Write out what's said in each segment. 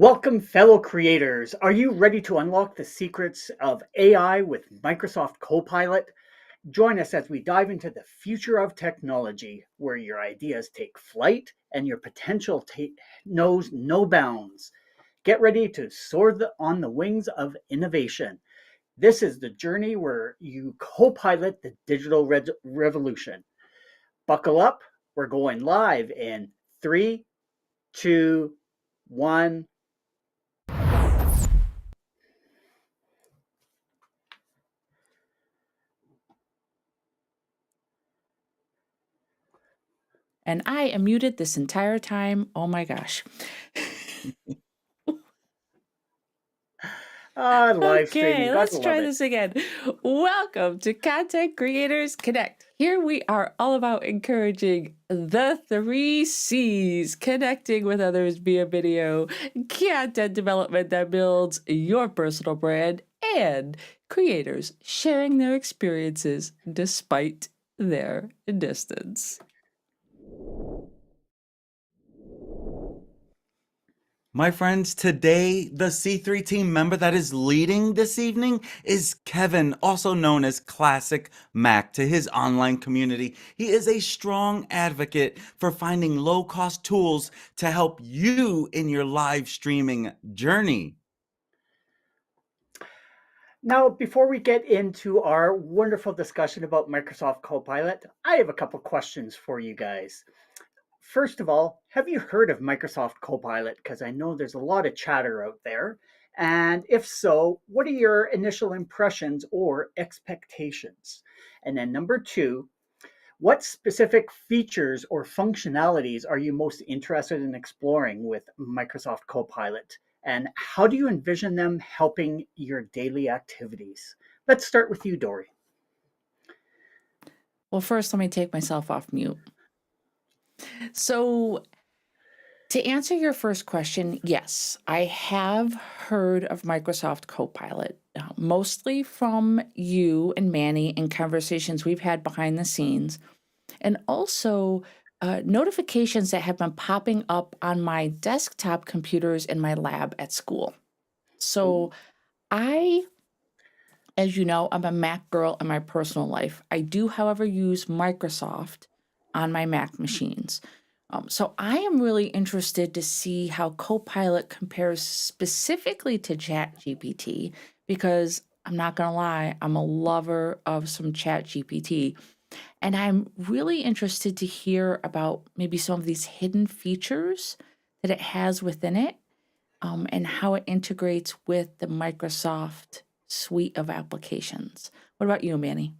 Welcome, fellow creators. Are you ready to unlock the secrets of AI with Microsoft Copilot? Join us as we dive into the future of technology, where your ideas take flight and your potential knows no bounds. Get ready to soar on the wings of innovation. This is the journey where you co-pilot the digital revolution. Buckle up. We're going live in three, two, one. And I am muted this entire time. Oh my gosh. Live Okay, streaming. Gotta let's love try it. this again. Welcome to Content Creators Connect. Here we are all about encouraging the 3Cs, connecting with others via video, content development that builds your personal brand, and creators sharing their experiences despite their distance. My friends, today the C3 team member that is leading this evening is Kevin, also known as ClasicMac to his online community. He is a strong advocate for finding low-cost tools to help you in your live streaming journey. Now, before we get into our wonderful discussion about Microsoft Copilot, I have a couple questions for you guys. First of all, have you heard of Microsoft Copilot? Because I know there's a lot of chatter out there. And if so, what are your initial impressions or expectations? And then number two, what specific features or functionalities are you most interested in exploring with Microsoft Copilot? And how do you envision them helping your daily activities? Let's start with you, Dori. Well, first, let me take myself off mute. So, to answer your first question, yes, I have heard of Microsoft Copilot, mostly from you and Manny in conversations we've had behind the scenes, and also notifications that have been popping up on my desktop computers in my lab at school. So, I, as you know, I'm a Mac girl in my personal life. I do, however, use Microsoft on my Mac machines. So I am really interested to see how Copilot compares specifically to ChatGPT because I'm not going to lie, I'm a lover of some ChatGPT. And I'm really interested to hear about maybe some of these hidden features that it has within it, and how it integrates with the Microsoft suite of applications. What about you, Manny?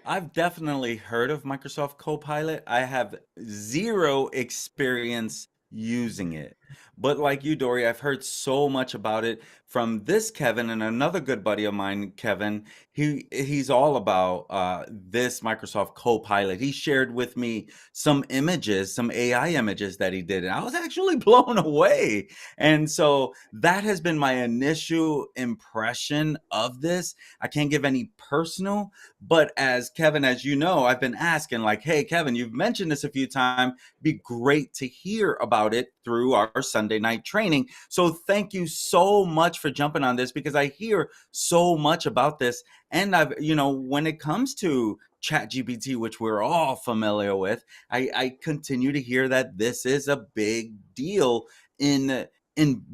I've definitely heard of Microsoft Copilot. I have zero experience using it. But like you, Dory, I've heard so much about it from this Kevin and another good buddy of mine, Kevin. He's all about this Microsoft Copilot. He shared with me some images, some AI images that he did, and I was actually blown away. And so that has been my initial impression of this. I can't give any personal, but as Kevin, as you know, I've been asking, like, hey, Kevin, you've mentioned this a few times. Be great to hear about it through our Sunday night training. So thank you so much for jumping on this because I hear so much about this. And when it comes to ChatGPT, which we're all familiar with, I continue to hear that this is a big deal in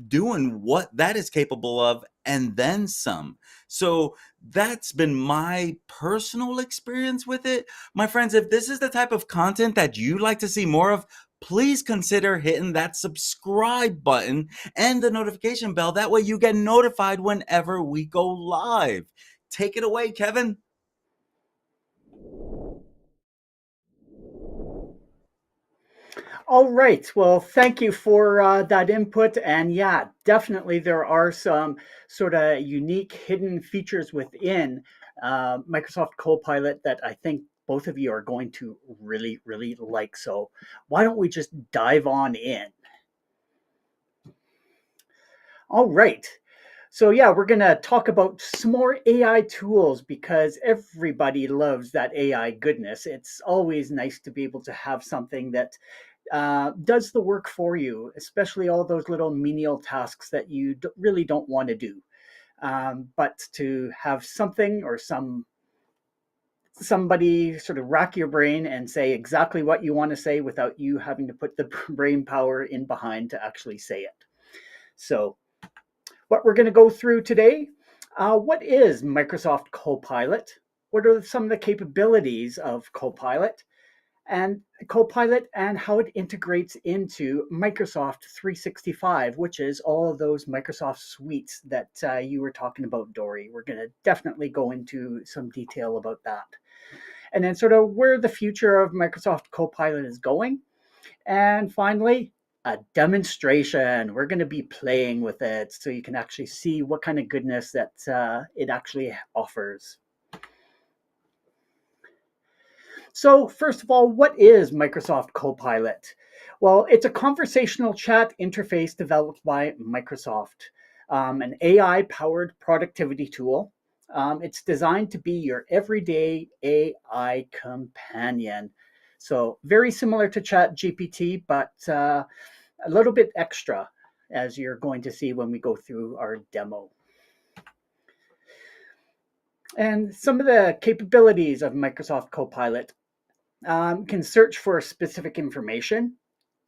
doing what that is capable of and then some. So that's been my personal experience with it. My friends, if this is the type of content that you'd like to see more of, please consider hitting that subscribe button and the notification bell. That way you get notified whenever we go live. Take it away, Kevin. All right. Well, thank you for that input. And yeah, definitely there are some sort of unique hidden features within Microsoft Copilot that I think both of you are going to really, really like. So why don't we just dive on in? All right. So yeah, we're going to talk about some more AI tools because everybody loves that AI goodness. It's always nice to be able to have something that does the work for you, especially all those little menial tasks that you really don't want to do. But to have something or somebody sort of rack your brain and say exactly what you want to say without you having to put the brain power in behind to actually say it. So, what we're going to go through today, what is Microsoft Copilot? What are some of the capabilities of Copilot? And Copilot and how it integrates into Microsoft 365, which is all of those Microsoft suites that you were talking about, Dori. We're going to definitely go into some detail about that. And then sort of where the future of Microsoft Copilot is going. And finally, a demonstration. We're going to be playing with it so you can actually see what kind of goodness that it actually offers. So, first of all, what is Microsoft Copilot? Well, it's a conversational chat interface developed by Microsoft, an AI powered productivity tool. It's designed to be your everyday AI companion. So, very similar to ChatGPT, but a little bit extra, as you're going to see when we go through our demo. And some of the capabilities of Microsoft Copilot. Can search for specific information,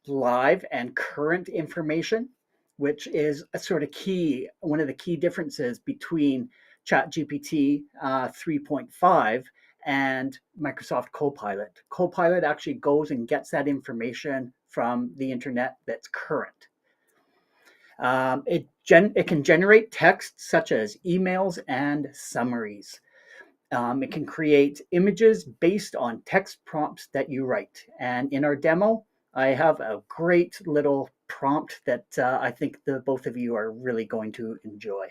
live and current information, which is a sort of key, one of the key differences between ChatGPT 3.5 and Microsoft Copilot. Copilot actually goes and gets that information from the internet that's current. It can generate text such as emails and summaries. It can create images based on text prompts that you write. And in our demo, I have a great little prompt that I think the both of you are really going to enjoy.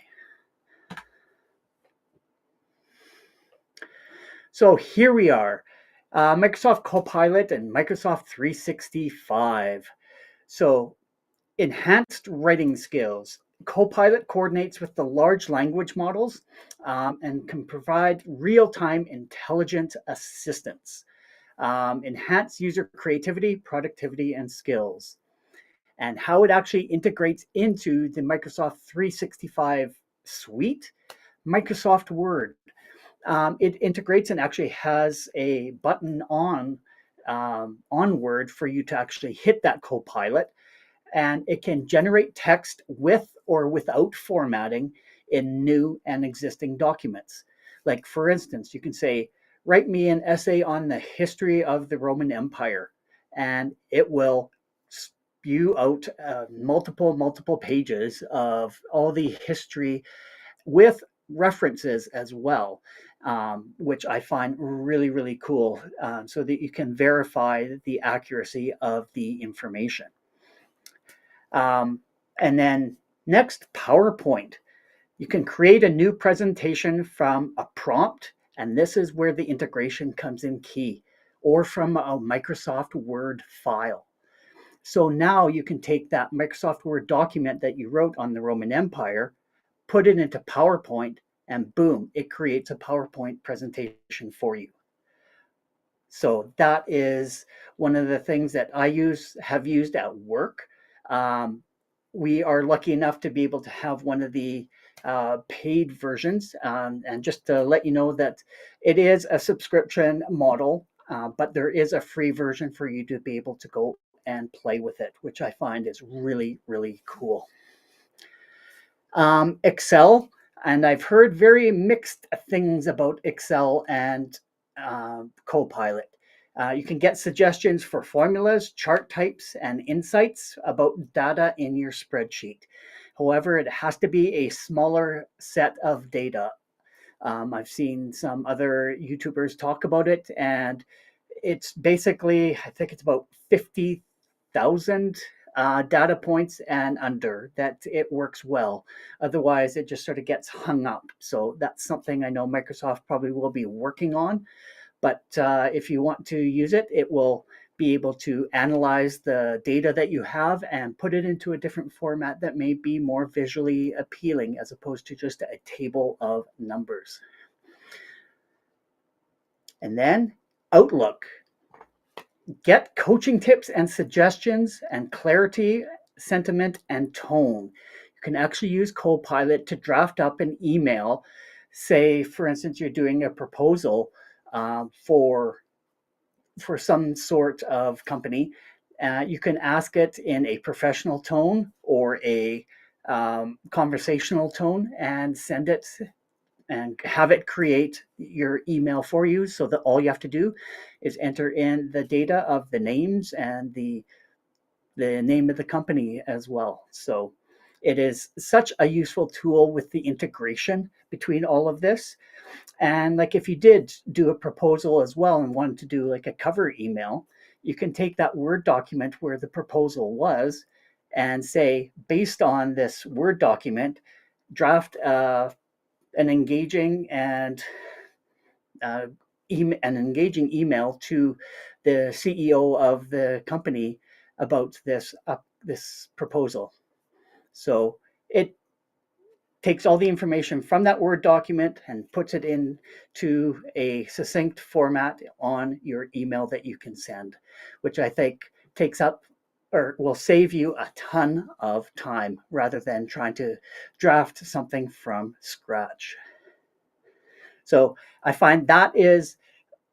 So here we are, Microsoft Copilot and Microsoft 365. So enhanced writing skills. Copilot coordinates with the large language models and can provide real-time intelligent assistance, enhance user creativity, productivity, and skills. And how it actually integrates into the Microsoft 365 suite, Microsoft Word. It integrates and actually has a button on Word for you to actually hit that Copilot, and it can generate text with or without formatting in new and existing documents. Like, for instance, you can say, write me an essay on the history of the Roman Empire, and it will spew out multiple pages of all the history with references as well, which I find really, really cool, so that you can verify the accuracy of the information. And then next, PowerPoint. You can create a new presentation from a prompt, and this is where the integration comes in key, or from a Microsoft Word file. So now you can take that Microsoft Word document that you wrote on the Roman Empire, put it into PowerPoint, and boom, it creates a PowerPoint presentation for you. So that is one of the things that I have used at work. We are lucky enough to be able to have one of the paid versions. And just to let you know that it is a subscription model, but there is a free version for you to be able to go and play with it, which I find is really, really cool. Excel, and I've heard very mixed things about Excel and Copilot. You can get suggestions for formulas, chart types, and insights about data in your spreadsheet. However, it has to be a smaller set of data. I've seen some other YouTubers talk about it, and it's basically, I think it's about 50,000 data points and under that it works well. Otherwise, it just sort of gets hung up. So that's something I know Microsoft probably will be working on. But if you want to use it, it will be able to analyze the data that you have and put it into a different format that may be more visually appealing as opposed to just a table of numbers. And then Outlook. Get coaching tips and suggestions and clarity, sentiment, and tone. You can actually use Copilot to draft up an email. Say, for instance, you're doing a proposal for some sort of company. You can ask it in a professional tone or a conversational tone and send it and have it create your email for you, so that all you have to do is enter in the data of the names and the name of the company as well. So it is such a useful tool with the integration between all of this. And like if you did do a proposal as well and wanted to do like a cover email, you can take that Word document where the proposal was and say, based on this Word document, draft an engaging and uh, an engaging email to the CEO of the company about this proposal. So it takes all the information from that Word document and puts it into a succinct format on your email that you can send, which I think takes up or will save you a ton of time rather than trying to draft something from scratch. So I find that is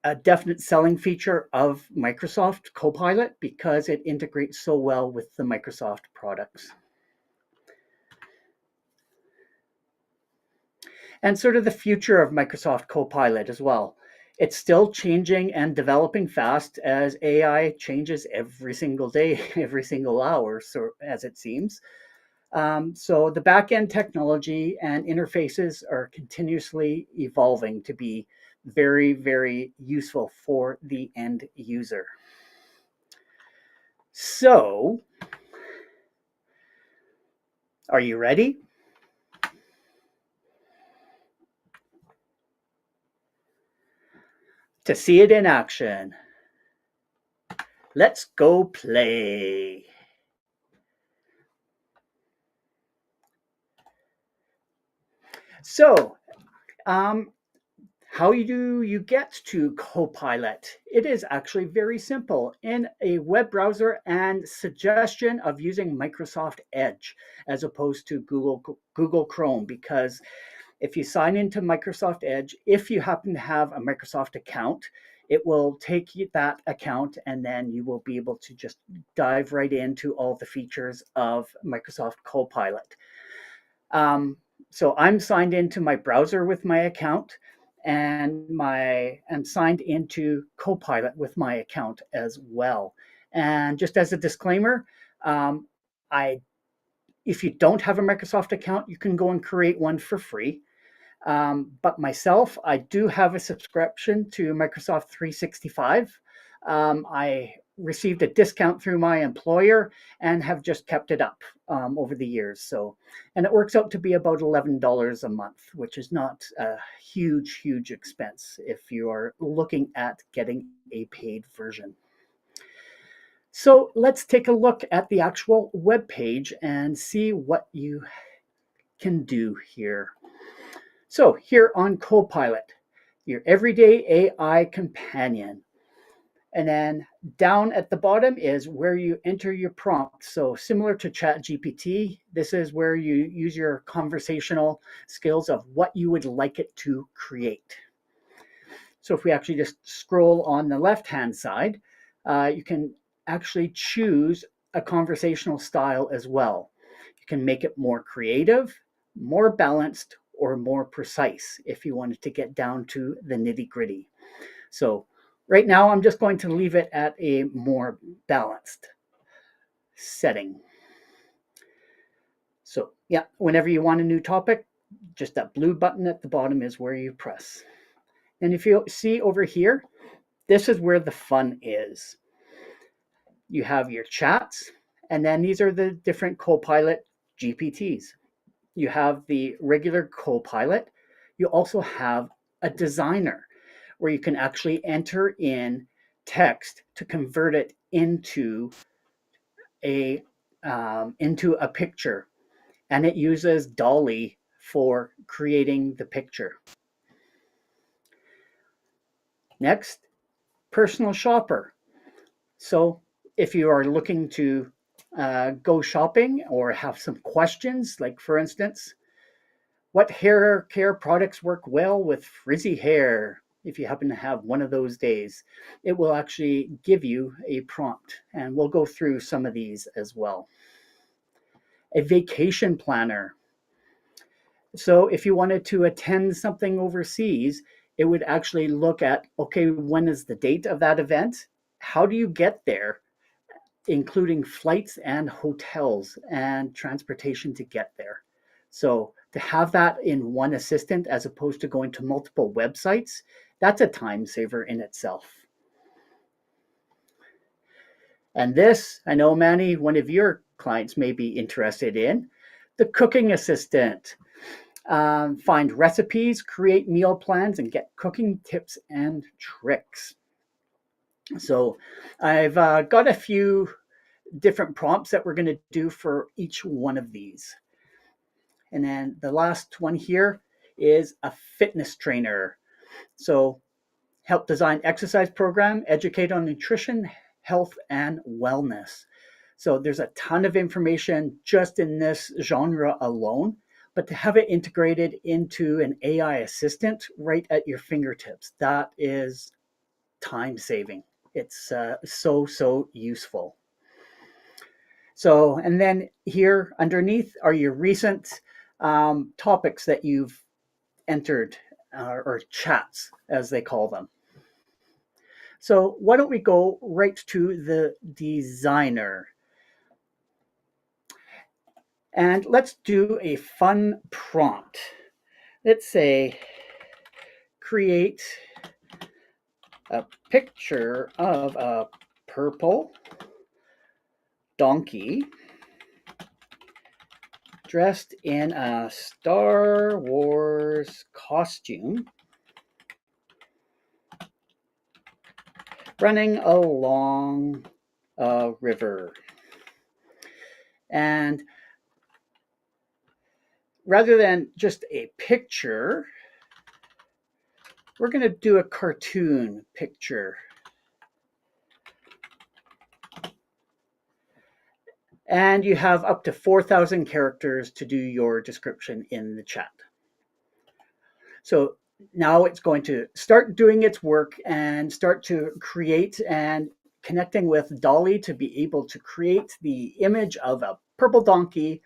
a definite selling feature of Microsoft Copilot because it integrates so well with the Microsoft products. And sort of the future of Microsoft Copilot as well. It's still changing and developing fast as AI changes every single day, every single hour, so as it seems. So the backend technology and interfaces are continuously evolving to be very, very useful for the end user. So, are you ready? To see it in action. Let's go play. So, how do you get to Copilot? It is actually very simple in a web browser and suggestion of using Microsoft Edge as opposed to Google Chrome, because if you sign into Microsoft Edge, if you happen to have a Microsoft account, it will take that account and then you will be able to just dive right into all the features of Microsoft Copilot. So I'm signed into my browser with my account and I'm signed into Copilot with my account as well. And just as a disclaimer, I if you don't have a Microsoft account, you can go and create one for free. But myself, I do have a subscription to Microsoft 365. I received a discount through my employer and have just kept it up over the years. So, and it works out to be about $11 a month, which is not a huge, huge expense if you are looking at getting a paid version. So let's take a look at the actual web page and see what you can do here. So here on Copilot, your everyday AI companion. And then down at the bottom is where you enter your prompt. So similar to ChatGPT, this is where you use your conversational skills of what you would like it to create. So if we actually just scroll on the left-hand side, you can actually choose a conversational style as well. You can make it more creative, more balanced, or more precise if you wanted to get down to the nitty-gritty. So right now, I'm just going to leave it at a more balanced setting. So yeah, whenever you want a new topic, just that blue button at the bottom is where you press. And if you see over here, this is where the fun is. You have your chats, and then these are the different Copilot GPTs. You have the regular Copilot. You also have a designer where you can actually enter in text to convert it into a picture, and it uses Dolly for creating the picture. Next, personal shopper. So if you are looking to go shopping or have some questions, like for instance, what hair care products work well with frizzy hair? If you happen to have one of those days, it will actually give you a prompt, and we'll go through some of these as well. A vacation planner. So if you wanted to attend something overseas, it would actually look at, okay, when is the date of that event? How do you get there? Including flights and hotels and transportation to get there. So to have that in one assistant as opposed to going to multiple websites, that's a time saver in itself. And this, I know, Manny, one of your clients may be interested in, the cooking assistant. Find recipes, create meal plans, and get cooking tips and tricks. So I've got a few different prompts that we're going to do for each one of these. And then the last one here is a fitness trainer. So help design exercise program, educate on nutrition, health, and wellness. So there's a ton of information just in this genre alone, but to have it integrated into an AI assistant right at your fingertips, that is time saving. It's so useful. So, and then here underneath are your recent topics that you've entered, or chats as they call them. So why don't we go right to the designer? And let's do a fun prompt. Let's say, create a picture of a purple donkey dressed in a Star Wars costume running along a river. And rather than just a picture, we're going to do a cartoon picture. And you have up to 4,000 characters to do your description in the chat. So now it's going to start doing its work and start to create and connecting with Dolly to be able to create the image of a purple donkey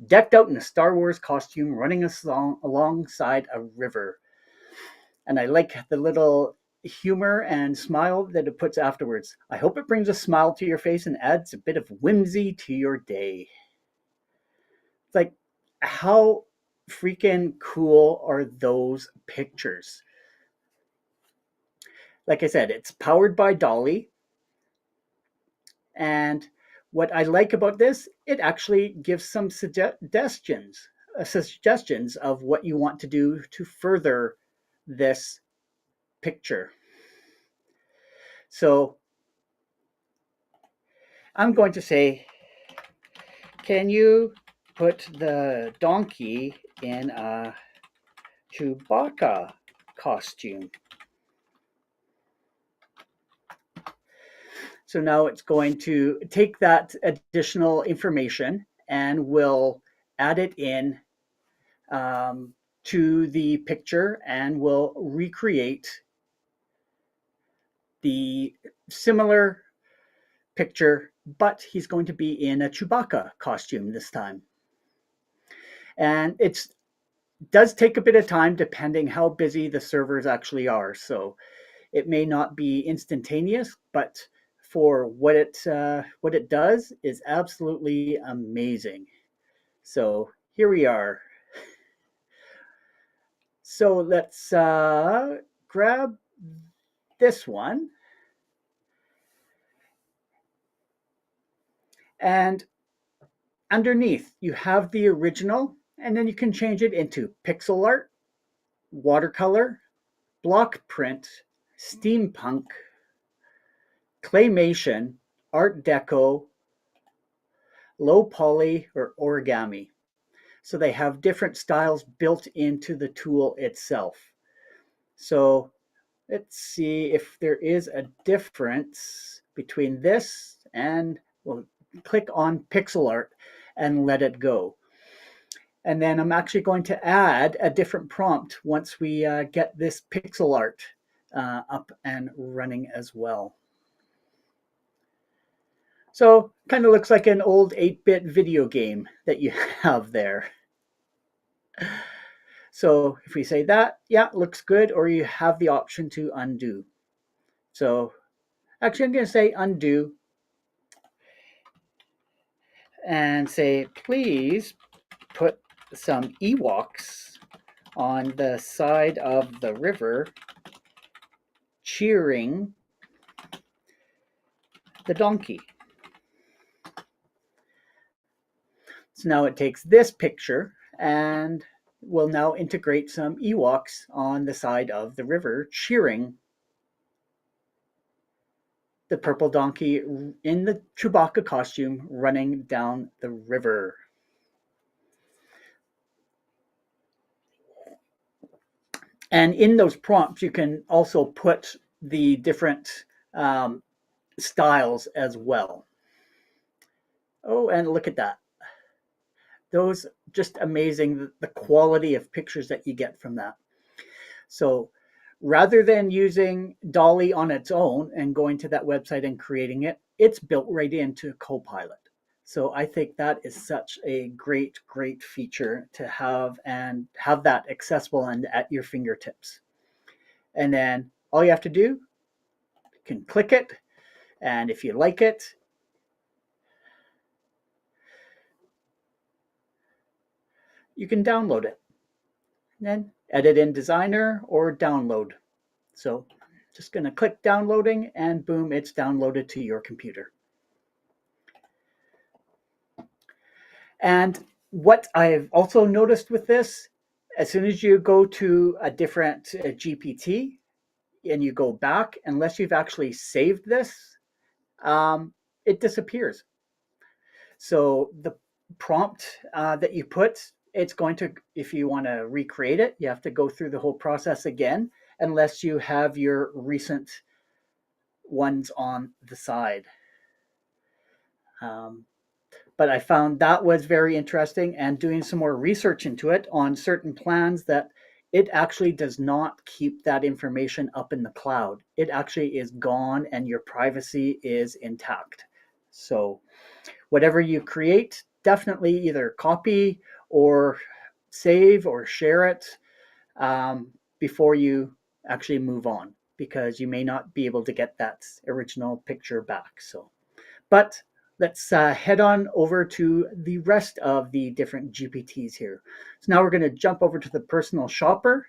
decked out in a Star Wars costume running alongside a river. And I like the little humor and smile that it puts afterwards. I hope it brings a smile to your face and adds a bit of whimsy to your day. It's like, how freaking cool are those pictures? Like I said, it's powered by Dolly. And what I like about this, it actually gives some suggestions of what you want to do to further this picture. So I'm going to say, can you put the donkey in a Chewbacca costume? So now it's going to take that additional information and will add it in to the picture and will recreate the similar picture, but he's going to be in a Chewbacca costume this time. And it does take a bit of time depending how busy the servers actually are. So it may not be instantaneous, but for what it does is absolutely amazing. So here we are. So let's grab this one. And underneath, you have the original, and then you can change it into pixel art, watercolor, block print, steampunk, claymation, art deco, low poly, or origami. So they have different styles built into the tool itself. So let's see if there is a difference between this and we'll click on pixel art and let it go. And then I'm actually going to add a different prompt once we get this pixel art up and running as well. So kind of looks like an old 8-bit video game that you have there. So if we say that, yeah, looks good, or you have the option to undo. So actually I'm going to say undo and say, please put some Ewoks on the side of the river cheering the donkey. So now it takes this picture and will now integrate some Ewoks on the side of the river cheering the purple donkey in the Chewbacca costume running down the river. And in those prompts, you can also put the different styles as well. Oh, and look at that. Those just amazing, the quality of pictures that you get from that. So rather than using Dolly on its own and going to that website and creating it, it's built right into Copilot. So I think that is such a great, great feature to have and have that accessible and at your fingertips. And then all you have to do, you can click it. And if you like it, you can download it. And then edit in Designer or download. So just going to click downloading and boom, it's downloaded to your computer. And what I've also noticed with this, as soon as you go to a different GPT and you go back, unless you've actually saved this, it disappears. So the prompt that you put, it's going to, if you want to recreate it, you have to go through the whole process again, unless you have your recent ones on the side. But I found that was very interesting, and doing some more research into it on certain plans, that it actually does not keep that information up in the cloud. It actually is gone and your privacy is intact. So whatever you create, definitely either copy or save or share it before you actually move on, because you may not be able to get that original picture back. So, but let's head on over to the rest of the different GPTs here. So now we're going to jump over to the personal shopper,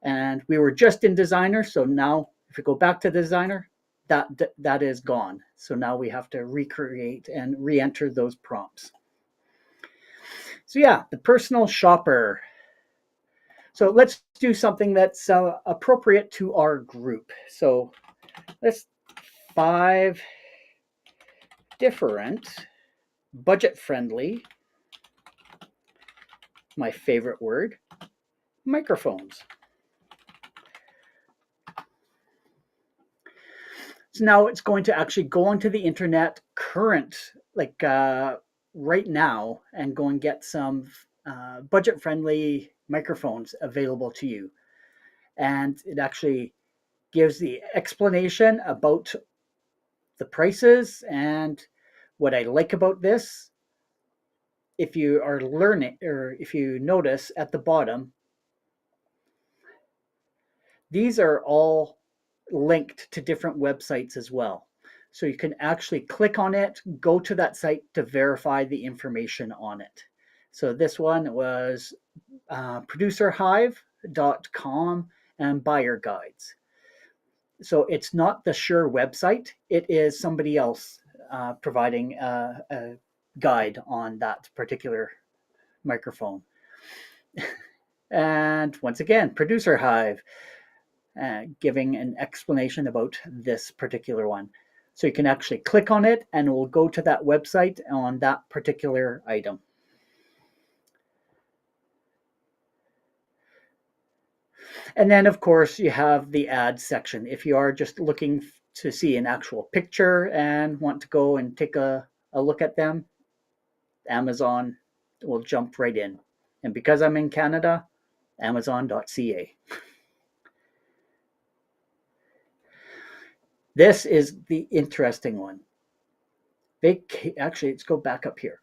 and we were just in Designer. So now if we go back to Designer, that is gone. So now we have to recreate and re-enter those prompts. So yeah, the personal shopper. So let's do something that's appropriate to our group. So let's 5 different budget-friendly, my favorite word, microphones. So now it's going to actually go onto the internet current, like right now, and go and get some budget-friendly microphones available to you. And it actually gives the explanation about the prices. And what I like about this, if you are learning, or if you notice at the bottom, these are all linked to different websites as well. So you can actually click on it, go to that site to verify the information on it. So this one was producerhive.com and buyer guides. So it's not the Shure website, it is somebody else providing a guide on that particular microphone. And once again, Producer Hive, giving an explanation about this particular one. So you can actually click on it and it will go to that website on that particular item. And then, of course, you have the ad section. If you are just looking to see an actual picture and want to go and take a look at them, Amazon will jump right in. And because I'm in Canada, Amazon.ca. This is the interesting one. Actually, let's go back up here.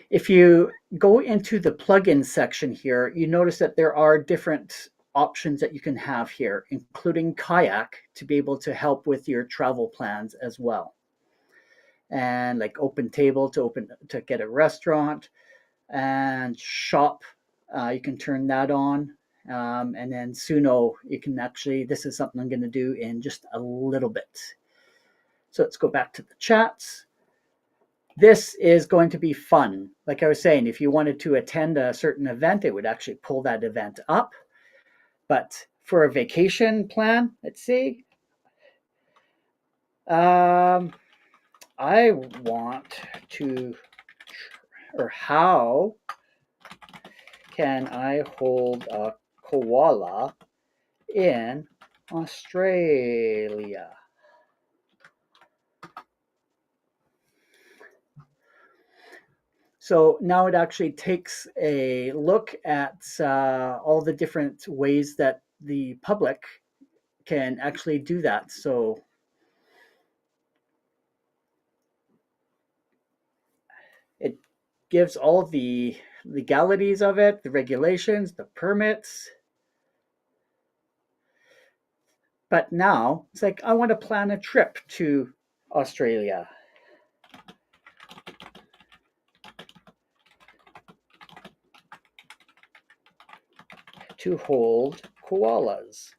If you go into the plugin section here, you notice that there are different options that you can have here, including Kayak to be able to help with your travel plans as well. And like Open Table to get a restaurant, and Shop, you can turn that on. And then Suno, you can actually, this is something I'm going to do in just a little bit. So let's go back to the chats. This is going to be fun. Like I was saying, if you wanted to attend a certain event, it would actually pull that event up. But for a vacation plan, let's see. I want to, or how can I hold a koala in Australia? So now it actually takes a look at all the different ways that the public can actually do that. So it gives all the legalities of it, the regulations, the permits. But now it's like, I want to plan a trip to Australia. To hold koalas.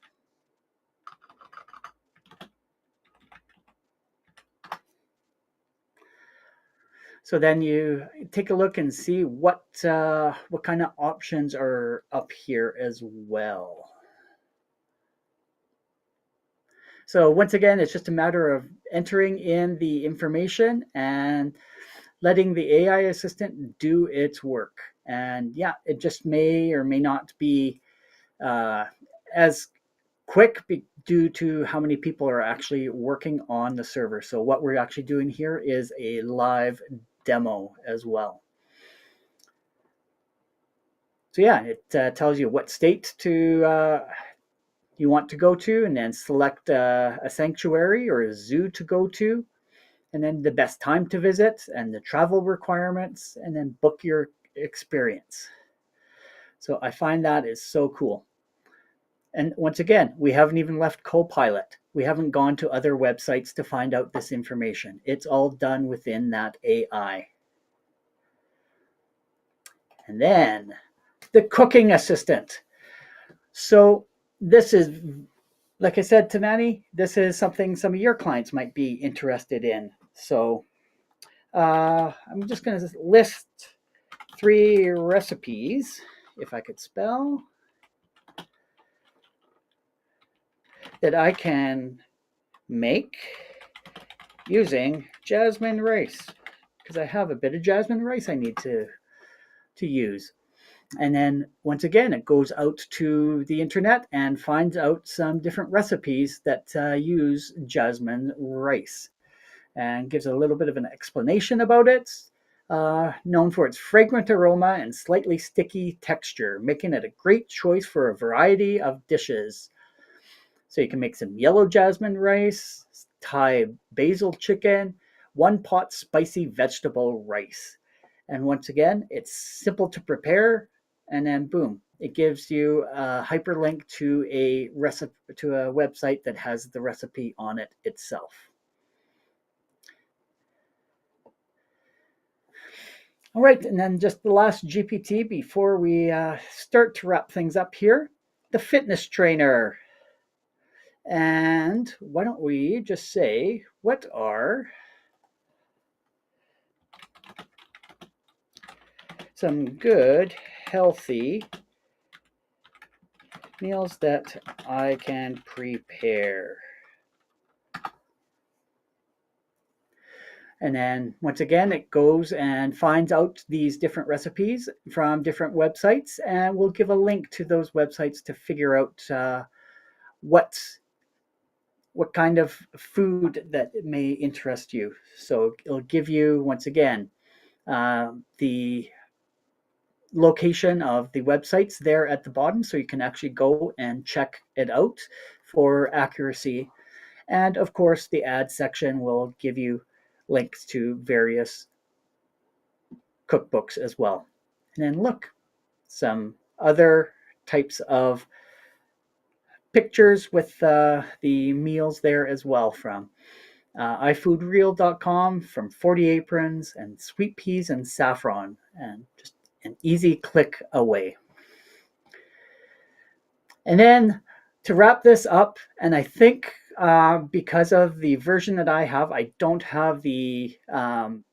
So then you take a look and see what kind of options are up here as well. So once again, it's just a matter of entering in the information and letting the AI assistant do its work. And yeah, it just may or may not be as quick due to how many people are actually working on the server. So what we're actually doing here is a live demo as well. So yeah, it tells you what state to you want to go to, and then select a sanctuary or a zoo to go to, and then the best time to visit and the travel requirements, and then book your experience. So I find that is so cool. And once again, we haven't even left Copilot. We haven't gone to other websites to find out this information. It's all done within that AI. And then the cooking assistant. So this is, like I said to Manny, this is something some of your clients might be interested in. So I'm just going to list 3 recipes, if I could spell, that I can make using jasmine rice, because I have a bit of jasmine rice I need to use. And then once again, it goes out to the internet and finds out some different recipes that use jasmine rice, and gives a little bit of an explanation about it. Known for its fragrant aroma and slightly sticky texture, making it a great choice for a variety of dishes. So you can make some yellow jasmine rice, Thai basil chicken, one pot spicy vegetable rice. And once again, it's simple to prepare, and then boom, it gives you a hyperlink to a recipe, to a website that has the recipe on it itself. All right, and then just the last GPT before we start to wrap things up here, the fitness trainer. And why don't we just say, what are some good, healthy meals that I can prepare? And then once again, it goes and finds out these different recipes from different websites, and we'll give a link to those websites to figure out what what kind of food that may interest you. So it'll give you, once again, the location of the websites there at the bottom, so you can actually go and check it out for accuracy. And of course, the ad section will give you links to various cookbooks as well. And then look, some other types of pictures with the meals there as well, from ifoodreal.com, from 40 Aprons, and Sweet Peas and Saffron, and just an easy click away. And then to wrap this up, and I think because of the version that I have, I don't have the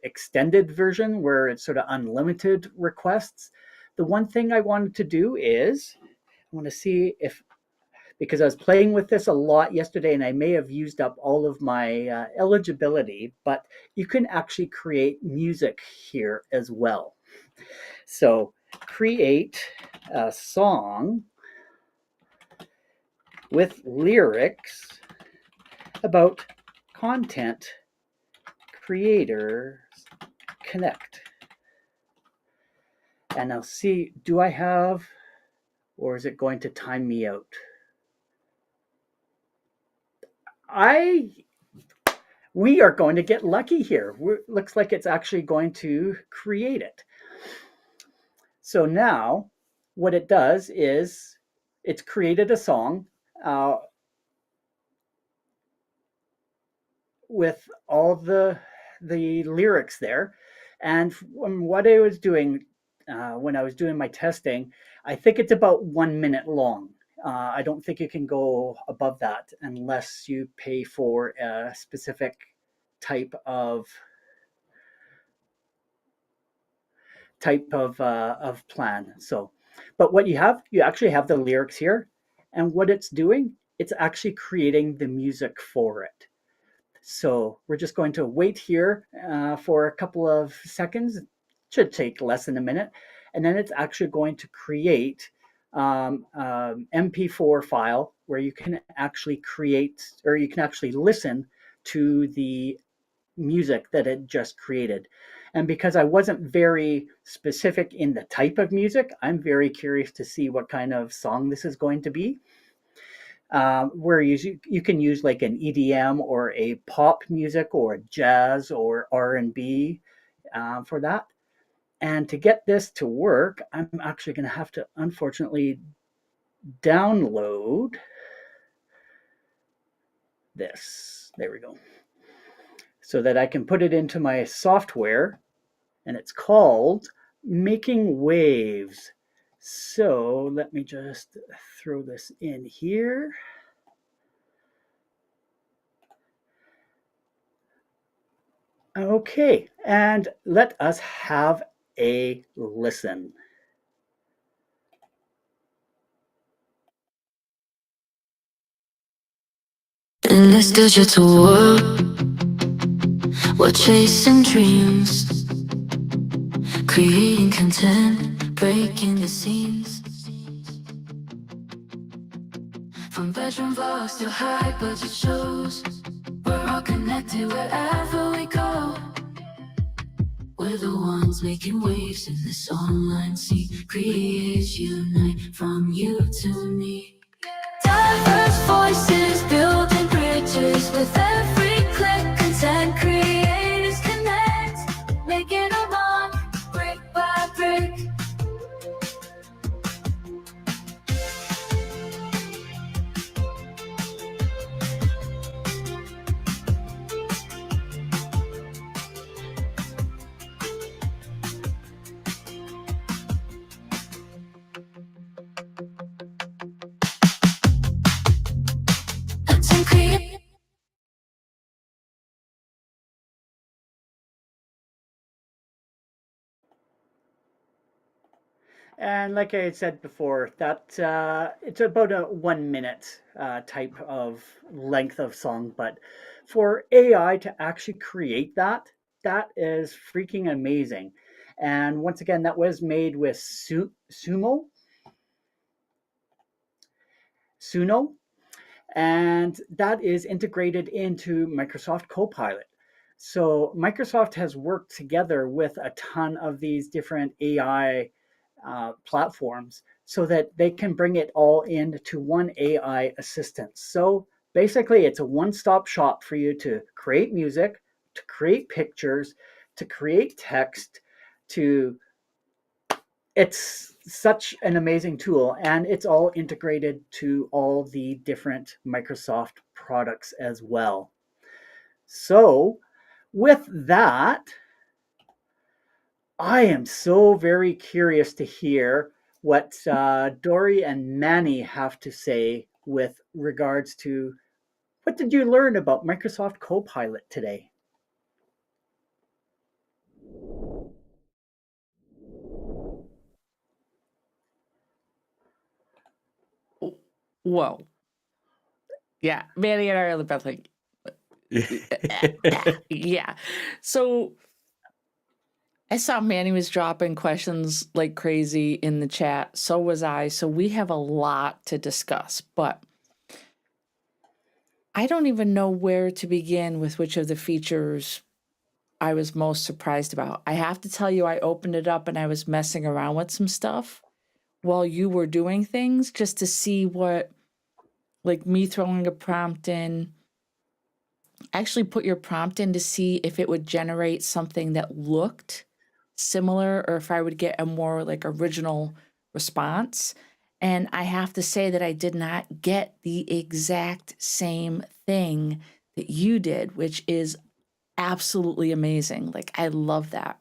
extended version where it's sort of unlimited requests. The one thing I wanted to do is I want to see if, because I was playing with this a lot yesterday and I may have used up all of my eligibility, but you can actually create music here as well. So create a song with lyrics about content creators connect. And I'll see, do I have, or is it going to time me out? We are going to get lucky here. Looks like it's actually going to create it. So now what it does is it's created a song with all the lyrics there. And what I was doing when I was doing my testing, I think it's about 1 minute long. I don't think you can go above that unless you pay for a specific type of plan. So, but what you actually have the lyrics here, and what it's doing, it's actually creating the music for it. So we're just going to wait here for a couple of seconds. It should take less than a minute. And then it's actually going to create MP4 file where you can actually create, or you can actually listen to the music that it just created. And because I wasn't very specific in the type of music, I'm very curious to see what kind of song this is going to be. Where you can use like an EDM or a pop music or a jazz or R&B for that. And to get this to work, I'm actually going to have to, unfortunately, download this. There we go. So that I can put it into my software, and it's called Making Waves. So let me just throw this in here. Okay, and let us have a listen. In this digital world, we're chasing dreams, creating content, breaking the scenes. From bedroom vlogs to high budget shows, we're all connected wherever we go. We're the ones making waves in this online scene. Creators unite from you to me. Diverse voices building bridges with every click. Content creators connect, making a mark brick by brick. Content creators. And like I had said before, that it's about a 1 minute type of length of song, but for AI to actually create that, that is freaking amazing. And once again, that was made with Suno, and that is integrated into Microsoft Copilot. So Microsoft has worked together with a ton of these different AI platforms so that they can bring it all into one AI assistant. So basically, it's a one-stop shop for you to create music, to create pictures, to create text, to it's such an amazing tool, and it's all integrated to all the different Microsoft products as well. So, with that, I am so very curious to hear what Dori and Manny have to say with regards to what did you learn about Microsoft Copilot today? Whoa. Yeah. Manny and I are both like, yeah. So I saw Manny was dropping questions like crazy in the chat. So was I. So we have a lot to discuss, but I don't even know where to begin with which of the features I was most surprised about. I have to tell you, I opened it up and I was messing around with some stuff while you were doing things just to see what, like me throwing a prompt in. Actually put your prompt in to see if it would generate something that looked similar or if I would get a more like original response. And I have to say that I did not get the exact same thing that you did, which is absolutely amazing. Like, I love that.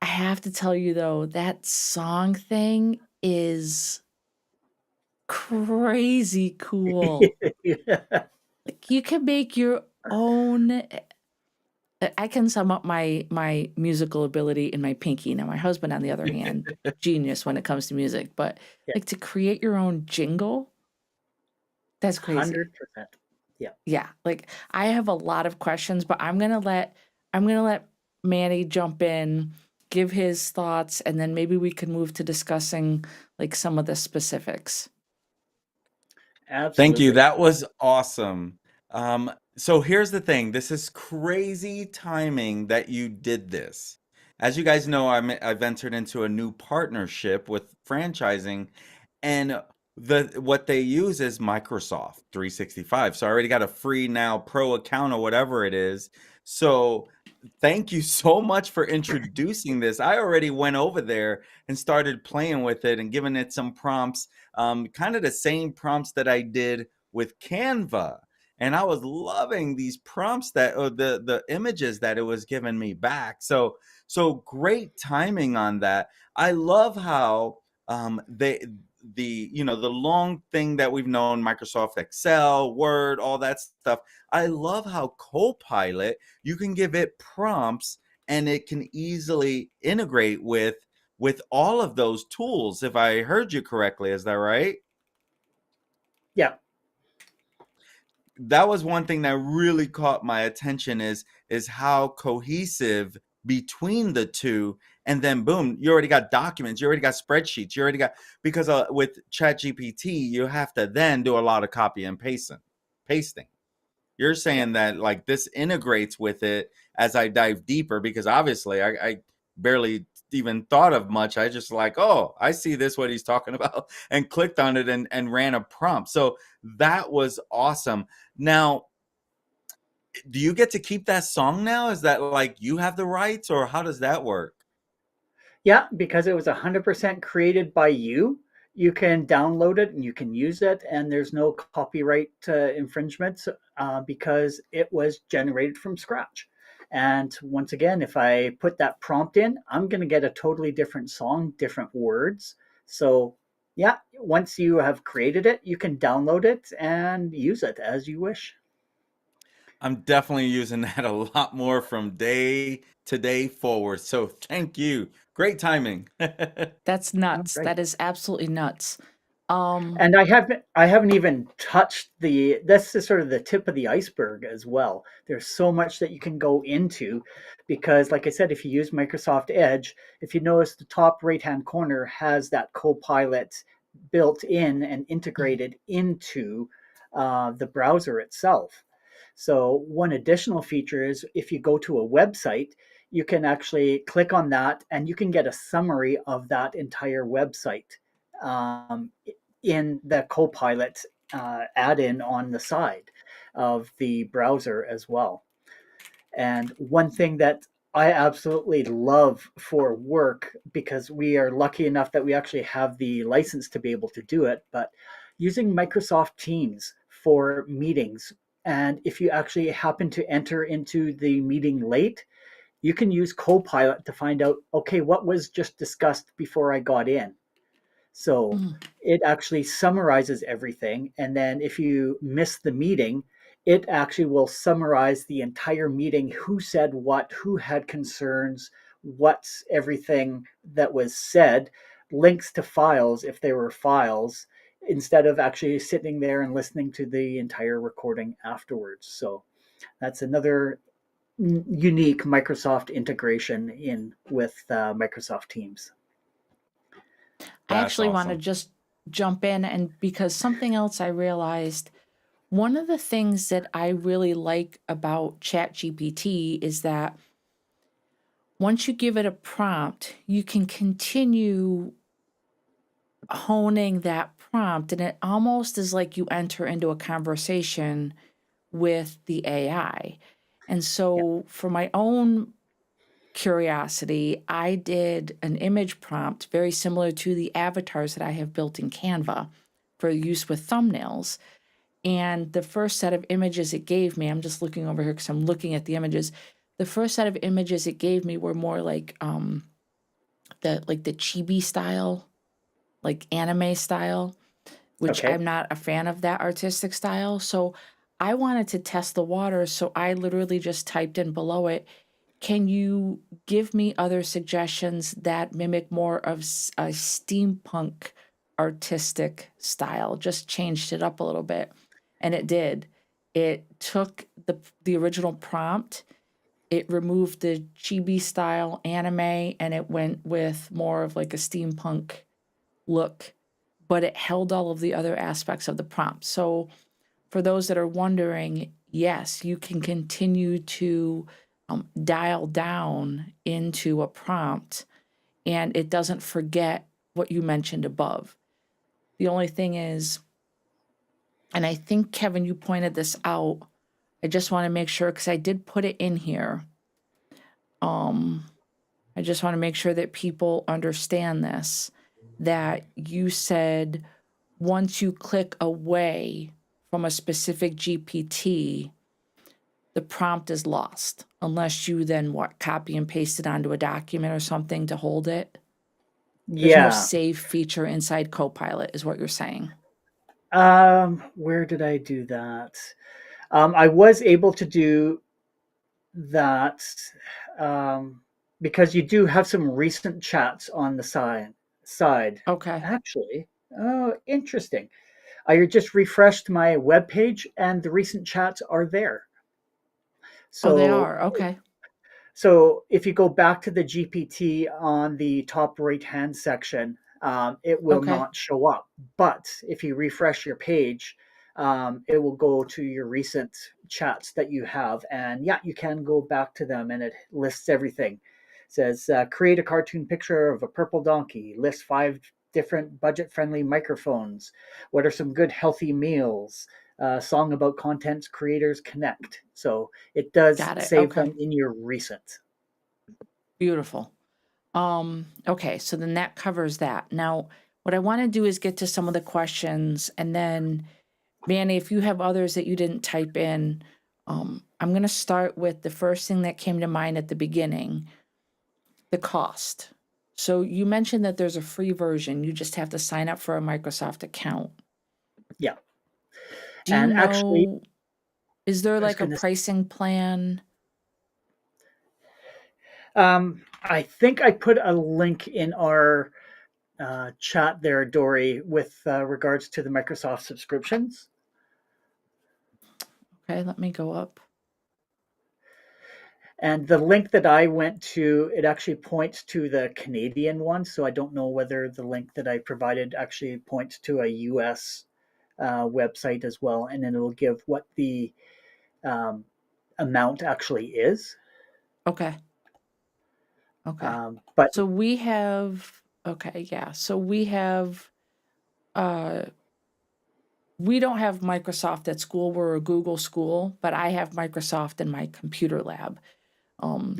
I have to tell you though, that song thing is crazy cool. Like, you can make your own. I can sum up my musical ability in my pinky. Now, my husband, on the other hand, genius when it comes to music. But Yeah, like to create your own jingle, that's crazy. 100%. Yeah. Yeah, like I have a lot of questions, but I'm gonna let Manny jump in, give his thoughts, and then maybe we can move to discussing like some of the specifics. Thank you. Absolutely. That was awesome. So here's the thing. This is crazy timing that you did this. As you guys know, I've entered into a new partnership with franchising, and what they use is Microsoft 365. So I already got a free now pro account or whatever it is. So thank you so much for introducing this. I already went over there and started playing with it and giving it some prompts, kind of the same prompts that I did with Canva. And I was loving these prompts that, or the images that it was giving me back. So great timing on that. I love how the long thing that we've known, Microsoft Excel, Word, all that stuff. I love how Copilot, you can give it prompts and it can easily integrate with all of those tools, if I heard you correctly. Is that right? Yeah. That was one thing that really caught my attention is how cohesive between the two. And then boom, you already got documents, you already got spreadsheets, you already got, because with ChatGPT you have to then do a lot of copy and pasting. You're Yeah. saying that like this integrates with it as I dive deeper, because obviously I barely even thought of much. I just like, oh, I see this, what he's talking about, and clicked on it and ran a prompt. So that was awesome. Now, do you get to keep that song now? Is that like you have the rights, or how does that work? Yeah, because it was 100% created by you. You can download it and you can use it, and there's no copyright infringements because it was generated from scratch. And once again, if I put that prompt in, I'm going to get a totally different song, different words. So, yeah, once you have created it, you can download it and use it as you wish. I'm definitely using that a lot more from day to day forward. So thank you. Great timing. That's All nuts. right. That is absolutely nuts. Um, And I haven't even touched the this is sort of the tip of the iceberg as well. There's so much that you can go into because like I said, if you use Microsoft Edge, if you notice the top right-hand corner has that Copilot built in and integrated into the browser itself. So one additional feature is if you go to a website, you can actually click on that and you can get a summary of that entire website um, in the Copilot add-in on the side of the browser as well. And one thing that I absolutely love for work, because we are lucky enough that we actually have the license to be able to do it, but using Microsoft Teams for meetings. And if you actually happen to enter into the meeting late, you can use Copilot to find out, okay, what was just discussed before I got in. So Mm. it actually summarizes everything. And then if you miss the meeting, it actually will summarize the entire meeting, who said what, who had concerns, what's everything that was said, links to files if there were files, instead of actually sitting there and listening to the entire recording afterwards. So that's another unique Microsoft integration in with Microsoft Teams. I That's actually want to awesome. just jump in, and because something else I realized, one of the things that I really like about ChatGPT is that once you give it a prompt, you can continue honing that prompt, and it almost is like you enter into a conversation with the AI. And Yeah. so, for my own curiosity, I did an image prompt very similar to the avatars that I have built in Canva for use with thumbnails. And the first set of images it gave me, I'm just looking over here because I'm looking at the images. The first set of images it gave me were more like the chibi style, like anime style, which Okay. I'm not a fan of that artistic style. So I wanted to test the water. So I literally just typed in below it, can you give me other suggestions that mimic more of a steampunk artistic style? Just changed it up a little bit. And it did. It took the original prompt, it removed the chibi style anime, and it went with more of like a steampunk look, but it held all of the other aspects of the prompt. So for those that are wondering, yes, you can continue to dial down into a prompt and it doesn't forget what you mentioned above. The only thing is, and I think, Kevin, you pointed this out. I just want to make sure because I did put it in here. Um, I just want to make sure that people understand this, that you said once you click away from a specific GPT, the prompt is lost unless you then copy and paste it onto a document or something to hold it. There's no Yeah. save feature inside Copilot, is what you're saying. Where did I do that? I was able to do that um, because you do have some recent chats on the side. Okay. Actually, oh, interesting. I just refreshed my web page and the recent chats are there. Oh, they So are. Okay. So if you go back to the GPT on the top right-hand section, it will Okay. not show up. But if you refresh your page, it will go to your recent chats that you have. And yeah, you can go back to them and it lists everything. It says, create a cartoon picture of a purple donkey, list 5 different budget-friendly microphones. What are some good healthy meals? Song about content creators connect. So it does Got it. save Okay. them in your recent. Beautiful. Okay, so then that covers that. Now, what I want to do is get to some of the questions, and then Manny, if you have others that you didn't type in, I'm going to start with the first thing that came to mind at the beginning, the cost. So you mentioned that there's a free version. You just have to sign up for a Microsoft account. Yeah. Do you And actually, know, is there I was like a going to, pricing plan? I think I put a link in our chat there, Dory, with regards to the Microsoft subscriptions. Okay, let me go up. And the link that I went to, it actually points to the Canadian one. So I don't know whether the link that I provided actually points to a US website as well. And then it'll give what the um, amount actually is. Okay. Okay. But So we have, okay, yeah. So we have, we don't have Microsoft at school. We're a Google school, but I have Microsoft in my computer lab.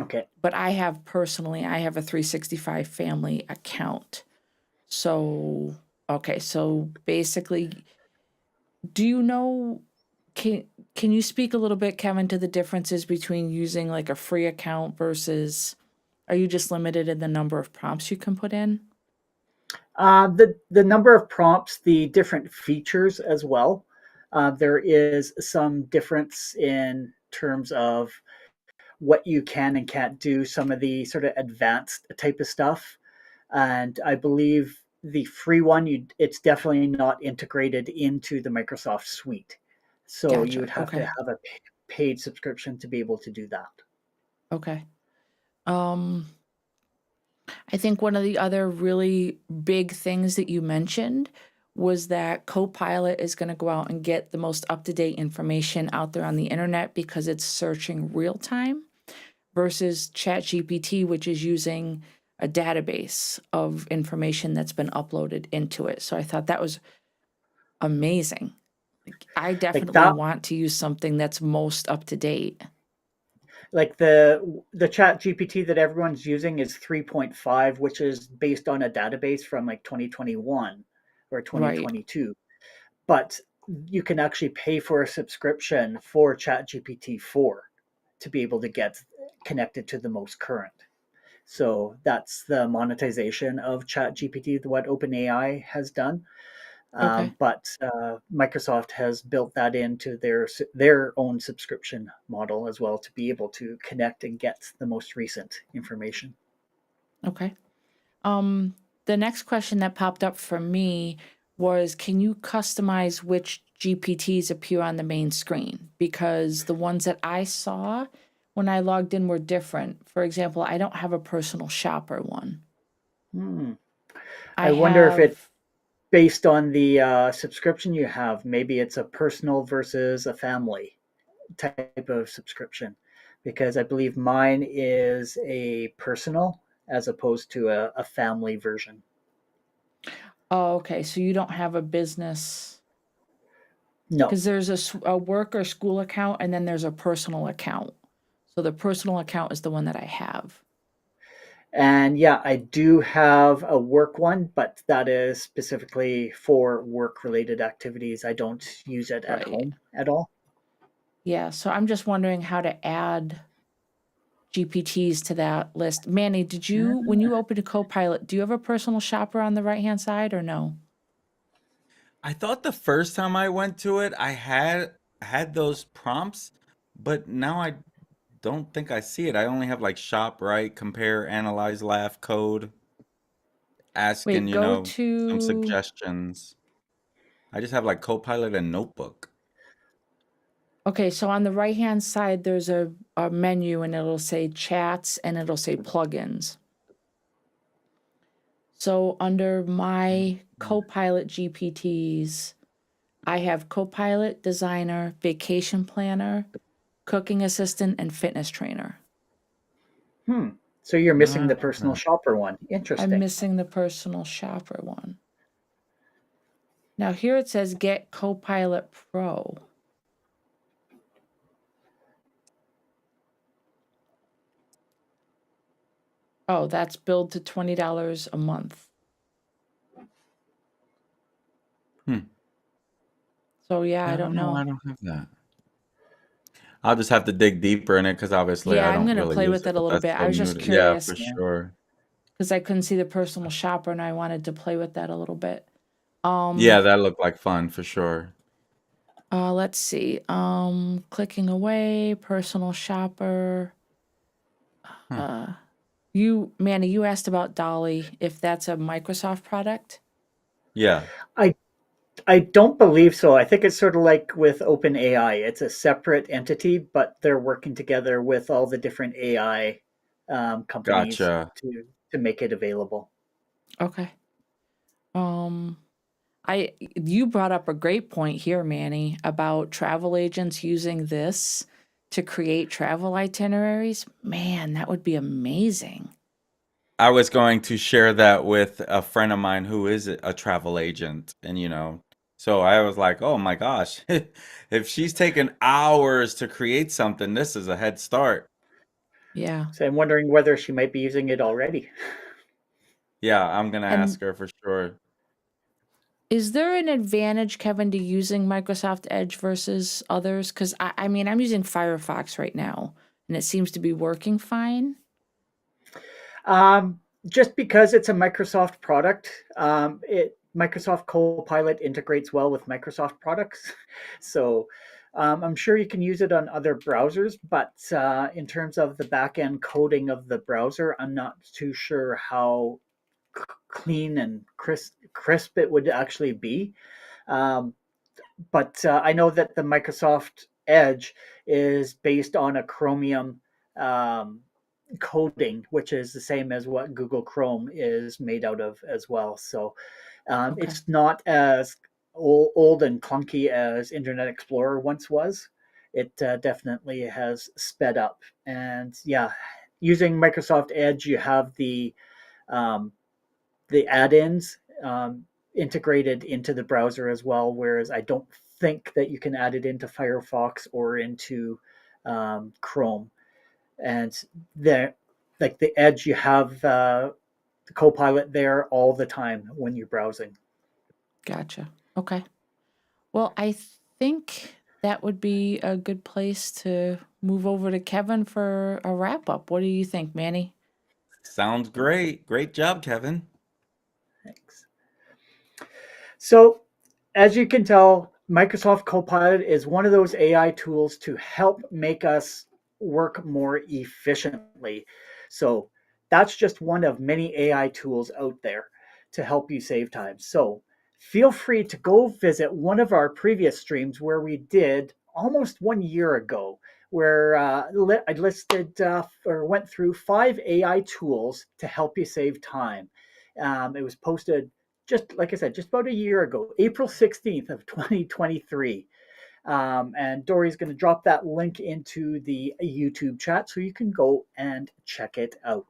okay. But I have personally, I have a 365 family account. So, okay, so basically, do you know, can you speak a little bit, Kevin, to the differences between using like a free account versus, are you just limited in the number of prompts you can put in? The number of prompts, the different features as well. There is some difference in terms of what you can and can't do, some of the sort of advanced type of stuff. And I believe the free one, it's definitely not integrated into the Microsoft suite. So you Gotcha. would have to Okay. have a paid subscription to be able to do that. Okay. Um, I think one of the other really big things that you mentioned was that Copilot is going to go out and get the most up to date information out there on the internet because it's searching real time versus ChatGPT, which is using a database of information that's been uploaded into it. So I thought that was amazing. Like, I Like definitely that, want to use something that's most up to date. like the chat GPT that everyone's using is 3.5, which is based on a database from like 2021 or Right. 2022. But you can actually pay for a subscription for ChatGPT 4 to be able to get connected to the most current. So that's the monetization of ChatGPT, what OpenAI has done. Okay. But Microsoft has built that into their own subscription model as well to be able to connect and get the most recent information. Okay. Um, the next question that popped up for me was, can you customize which GPTs appear on the main screen? Because the ones that I saw when I logged in were different. For example, I don't have a personal shopper one. Hmm. I I wonder if it have, based on the subscription you have. Maybe it's a personal versus a family type of subscription, because I believe mine is a personal as opposed to a family version. oh, okay, so you don't have a business, No. because there's a work or school account and then there's a personal account. So the personal account is the one that I have. And yeah, I do have a work one, but that is specifically for work related activities. I don't use it at Right. home at all. Yeah, so I'm just wondering how to add GPTs to that list. Manny, did you, when you open a Copilot, do you have a personal shopper on the right hand side or no? I thought the first time I went to it, I had those prompts, but now I don't think I see it. I only have like shop, right, compare, analyze, laugh, code, asking, Wait, go some to, suggestions. I just have like Copilot and Notebook. okay, so on the right hand side, there's a menu and it'll say chats and it'll say plugins. So under my Copilot GPTs, I have Copilot, Designer, Vacation Planner, Cooking Assistant, and Fitness Trainer. Hmm. So you're No, missing I the don't have personal that. shopper one. I'm Interesting. missing the personal shopper one. Now here it says get Copilot Pro. Oh, that's billed to $20 a month. Hmm. So yeah, I Yeah, I don't don't know why know. I don't have that. I'll just have to dig deeper in it because obviously Yeah, I I'm don't gonna really play use with it, it a but little that's bit. I so was new just to, yeah, curious for Yeah. sure. because I couldn't see the personal shopper and I wanted to play with that a little bit. Yeah, that looked like fun for sure. Let's see. Clicking away, personal shopper. Huh. Uh, Manny, you asked about Dolly, if that's a Microsoft product. Yeah. I I don't believe so. I think it's sort of like with OpenAI. It's a separate entity, but they're working together with all the different AI companies Gotcha. to make it available. Okay. Um, you brought up a great point here, Manny, about travel agents using this to create travel itineraries. Man, that would be amazing. I was going to share that with a friend of mine who is a travel agent, and so I was like, "Oh my gosh, if she's taken hours to create something, this is a head start." Yeah. So I'm wondering whether she might be using it already. Yeah, I'm gonna And ask her for sure. is there an advantage, Kevin, to using Microsoft Edge versus others? Because I mean, I'm using Firefox right now, and it seems to be working fine. Just because it's a Microsoft product, Microsoft Copilot integrates well with Microsoft products. So I'm sure you can use it on other browsers, but in terms of the back end coding of the browser, I'm not too sure how clean and crisp it would actually be. Um, but I know that the Microsoft Edge is based on a Chromium um, coding, which is the same as what Google Chrome is made out of as well. So Okay. it's not as old and clunky as Internet Explorer once was. It definitely has sped up. And yeah, using Microsoft Edge, you have um, the add-ins integrated into the browser as well. Whereas I don't think that you can add it into Firefox or into Chrome. And the like the Edge, you have the Copilot there all the time when you're browsing. Gotcha. Okay. Well, I think that would be a good place to move over to Kevin for a wrap up. What do you think, Manny? Sounds great. Great job, Kevin. Thanks. So, as you can tell, Microsoft Copilot is one of those AI tools to help make us work more efficiently. So, that's just one of many AI tools out there to help you save time. So, feel free to go visit one of our previous streams where we did almost 1 year ago, where I listed or went through 5 AI tools to help you save time. It was posted just like I said, just about a year ago, April 16th of 2023. And Dori's going to drop that link into the YouTube chat so you can go and check it out.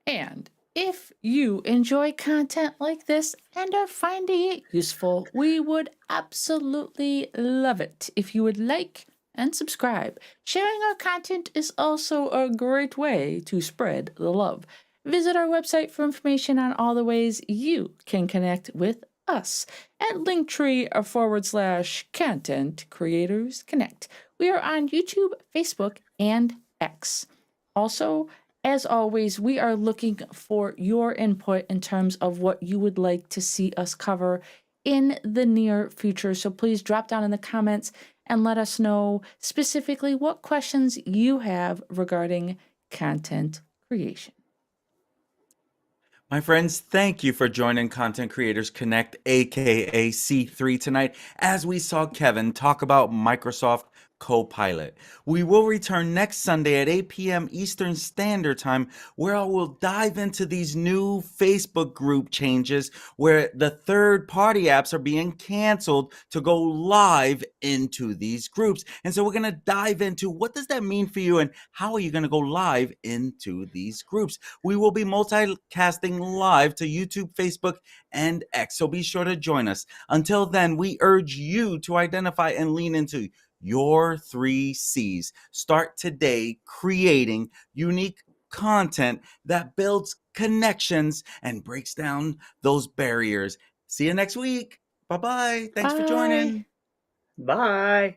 And if you enjoy content like this and are finding it useful, we would absolutely love it if you would like and subscribe. Sharing our content is also a great way to spread the love. Visit our website for information on all the ways you can connect with us at linktr.ee/content creators connect. We are on YouTube, Facebook, and X. Also, as always, we are looking for your input in terms of what you would like to see us cover in the near future. So please drop down in the comments and let us know specifically what questions you have regarding content creation. My friends, thank you for joining Content Creators Connect, aka C3, tonight as we saw Kevin talk about Microsoft Copilot. We will return next Sunday at 8 p.m. Eastern Standard Time, where I will dive into these new Facebook group changes where the third-party apps are being canceled to go live into these groups. And so we're going to dive into what does that mean for you and how are you going to go live into these groups. We will be multicasting live to YouTube, Facebook, and X, so be sure to join us. Until then, we urge you to identify and lean into your 3 C's. Start today creating unique content that builds connections and breaks down those barriers. See you next week. Bye-bye. Thanks for Bye. joining. Bye.